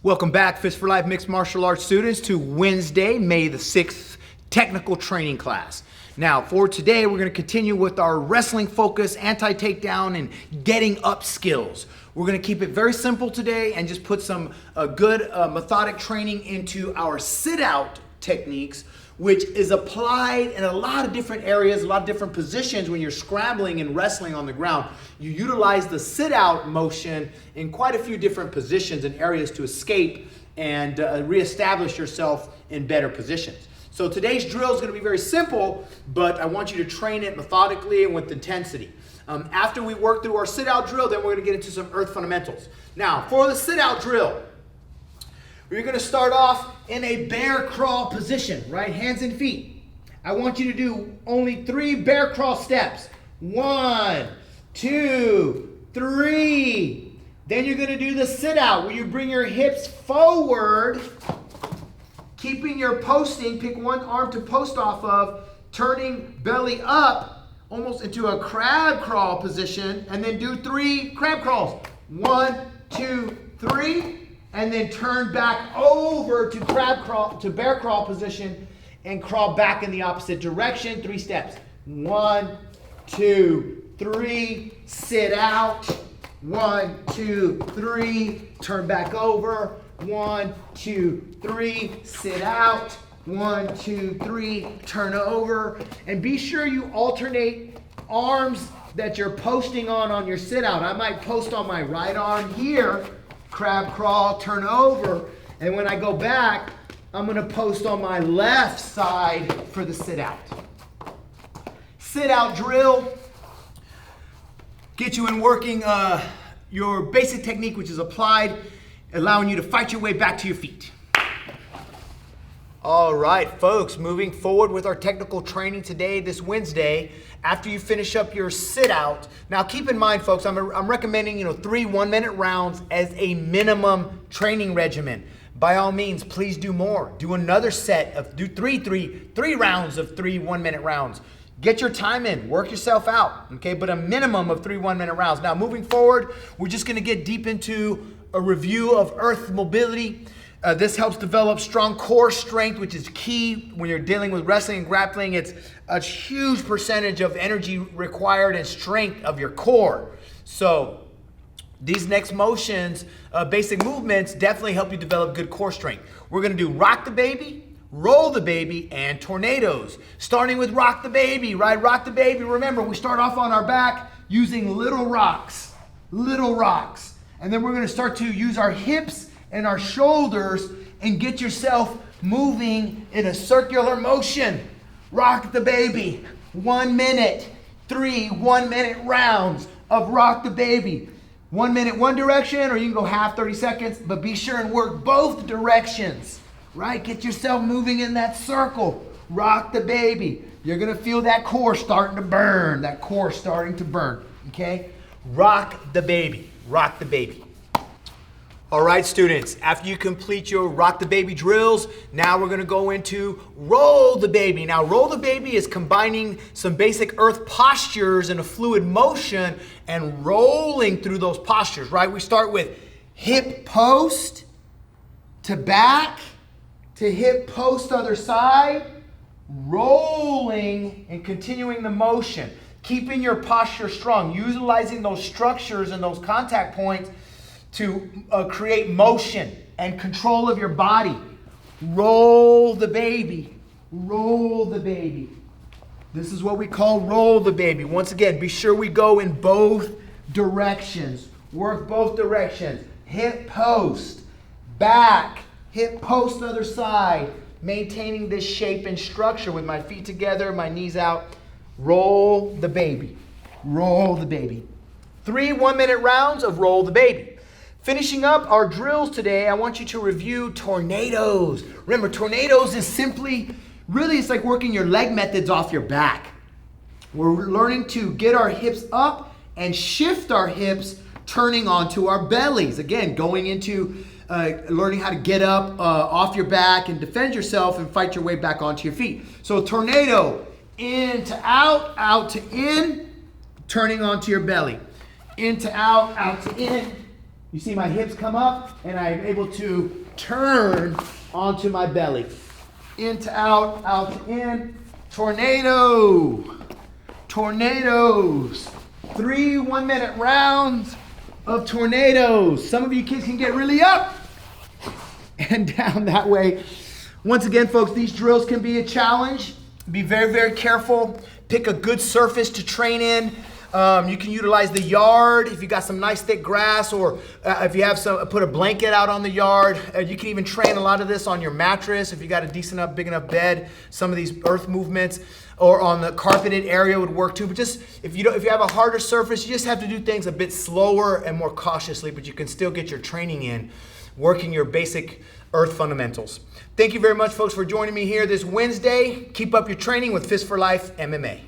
Welcome back, Fist for Life Mixed Martial Arts students, to Wednesday, May the 6th, technical training class. Now, for today, we're going to continue with our wrestling focus, anti-takedown, and getting up skills. We're going to keep it very simple today and just put some good methodic training into our sit-out techniques, which is applied in a lot of different areas, a lot of different positions when you're scrambling and wrestling on the ground. You utilize the sit-out motion in quite a few different positions and areas to escape and reestablish yourself in better positions. So today's drill is going to be very simple, but I want you to train it methodically and with intensity. After we work through our sit-out drill, then we're going to get into some earth fundamentals. Now, for the sit-out drill, we're going to start off in a bear crawl position, right? Hands and feet. I want you to do only 3 bear crawl steps. 1, 2, 3. Then you're going to do the sit out where you bring your hips forward, keeping your posting, pick one arm to post off of, turning belly up almost into a crab crawl position, and then do 3 crab crawls. 1, 2, 3. And then turn back over to crab crawl, to bear crawl position, and crawl back in the opposite direction. 3 steps. 1, 2, 3. Sit out. 1, 2, 3. Turn back over. 1, 2, 3. Sit out. 1, 2, 3. Turn over. And be sure you alternate arms that you're posting on your sit out. I might post on my right arm here. Crab crawl, turn over, and when I go back, I'm going to post on my left side for the sit out. Sit out drill, get you in working your basic technique, which is applied, allowing you to fight your way back to your feet. All right, folks, moving forward with our technical training today, this Wednesday, after you finish up your sit out. Now keep in mind, folks, I'm recommending 3 1-minute rounds as a minimum training regimen. By all means, please do more. Do another set of, do three rounds of 3 1-minute rounds. Get your time in, work yourself out, okay? But a minimum of 3 1-minute rounds. Now moving forward, we're just gonna get deep into a review of earth mobility. This helps develop strong core strength, which is key when you're dealing with wrestling and grappling. It's a huge percentage of energy required and strength of your core. So these next motions, basic movements, definitely help you develop good core strength. We're going to do rock the baby, roll the baby, and tornadoes. Starting with rock the baby, right? Rock the baby. Remember, we start off on our back using little rocks. And then we're going to start to use our hips and our shoulders and get yourself moving in a circular motion. Rock the baby. 1 minute. 3 1-minute rounds of rock the baby. 1 minute one direction, or you can go half, 30 seconds, but be sure and work both directions, right? Get yourself moving in that circle. Rock the baby. You're gonna feel that core starting to burn, okay? Rock the baby, rock the baby. All right, students, after you complete your rock the baby drills, now we're gonna go into roll the baby. Now, roll the baby is combining some basic earth postures in a fluid motion and rolling through those postures, right? We start with hip post to back to hip post other side, rolling and continuing the motion, keeping your posture strong, utilizing those structures and those contact points to create motion and control of your body. Roll the baby. Roll the baby. This is what we call roll the baby. Once again, be sure we go in both directions. Work both directions. Hip post, back, hip post other side. Maintaining this shape and structure with my feet together, my knees out. Roll the baby. Roll the baby. 3 1-minute rounds of roll the baby. Finishing up our drills today, I want you to review tornadoes. Remember, tornadoes is simply, really it's like working your leg methods off your back. We're learning to get our hips up and shift our hips, turning onto our bellies. Again, going into learning how to get up off your back and defend yourself and fight your way back onto your feet. So tornado, in to out, out to in, turning onto your belly. In to out to in, You see my hips come up and I'm able to turn onto my belly. In to out, out to in. Tornado. Tornadoes. 3 1-minute rounds of tornadoes. Some of you kids can get really up and down that way. Once again, folks, these drills can be a challenge. Be very, very careful. Pick a good surface to train in. You can utilize the yard if you got some nice thick grass, or if you have some, put a blanket out on the yard. You can even train a lot of this on your mattress if you got a decent enough, big enough bed. Some of these earth movements, or on the carpeted area would work too. But just if you have a harder surface, you just have to do things a bit slower and more cautiously. But you can still get your training in, working your basic earth fundamentals. Thank you very much, folks, for joining me here this Wednesday. Keep up your training with Fist for Life MMA.